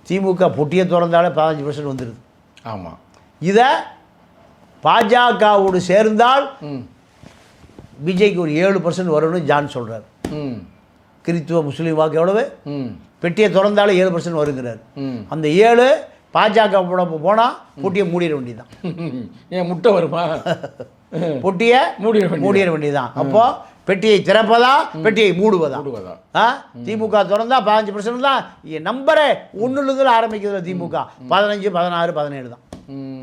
திமுக பொட்டியை திறந்தாலே 15% வந்துடுது.
ஆமாம்.
இதை பாஜகவோடு சேர்ந்தால் விஜய்க்கு ஒரு 7% வரும்னு ஜான் சொல்கிறார். கிறித்துவ முஸ்லீம் வாக்கு எவ்வளவு, பெட்டியை திறந்தாலே 7% வருங்கிறார். அந்த 7 பாஜக போனால் பொட்டியை மூடிட வேண்டியதுதான்.
ஏன் முட்டை வருமா?
பொட்டியை மூடிட வேண்டியதுதான். அப்போ பெட்டியை திறப்பதா, பெட்டியை மூடுவதா? திமுக திறந்தா 15% தான். நம்பரே 1லேருந்து ஆரம்பிக்கிறது திமுக. 15, 16, 17 தான்.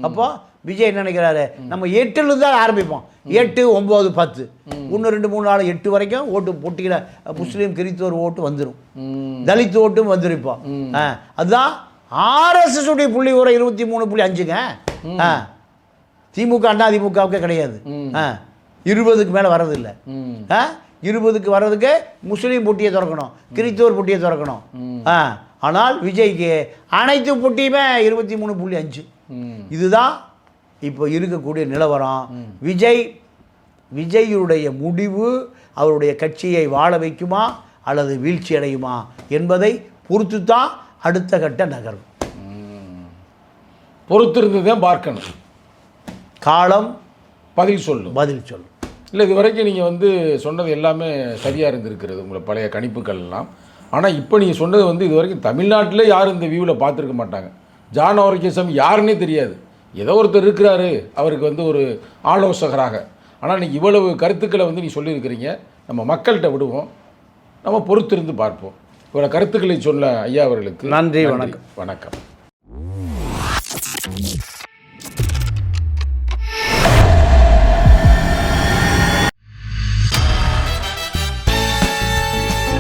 அப்போ விஜய் என்ன நினைக்கிறாரு, நம்ம 8லேருந்து தான் ஆரம்பிப்போம். 8, 9, 10, 1, 2, 3, 4, 8 வரைக்கும் ஓட்டு பொட்டியில் முஸ்லீம் கிறிஸ்தவர் ஓட்டு வந்துடும், தலித் ஓட்டும் வந்துடும். இப்போ அதுதான் RSS உடைய புள்ளி உரை 23.5ங்க. திமுக அண்ணா திமுகவுக்கே கிடையாது. 20க்கு மேலே வர்றதில்லை. 20க்கு வர்றதுக்கு முஸ்லீம் பொட்டியை திறக்கணும், கிறிஸ்தவர் பொட்டியை திறக்கணும். ஆனால் விஜய்க்கு அனைத்து பொட்டியுமே 23.5. இதுதான் இப்போ இருக்கக்கூடிய நிலவரம். விஜயுடைய முடிவு அவருடைய கட்சியை வாழ வைக்குமா அல்லது வீழ்ச்சி அடையுமா என்பதை பொறுத்து தான் அடுத்த கட்ட நகரும்.
பொறுத்திருந்து தான் பார்க்கணும்.
காலம்
பதில் சொல்லும். இல்லை, இது வரைக்கும் நீங்கள் வந்து சொன்னது எல்லாமே சரியாக இருந்திருக்கிறது, உங்களை பழைய கணிப்புகள் எல்லாம். ஆனால் இப்போ நீங்கள் சொன்னது இது வரைக்கும் தமிழ்நாட்டில் யாரும் இந்த வியூவில் பார்த்துருக்க மாட்டாங்க. ஜான் ஆரோக்கியசாமி யாருன்னே தெரியாது. ஏதோ ஒருத்தர் இருக்கிறாரு, அவருக்கு ஒரு ஆலோசகராக. ஆனால் நீங்கள் இவ்வளவு கருத்துக்களை நீ சொல்லியிருக்கிறீங்க. நம்ம மக்கள்கிட்ட விடுவோம், நம்ம பொறுத்திருந்து பார்ப்போம். இவ்வளோ கருத்துக்களை சொன்ன ஐயா அவர்களுக்கு
நன்றி.
வணக்கம்.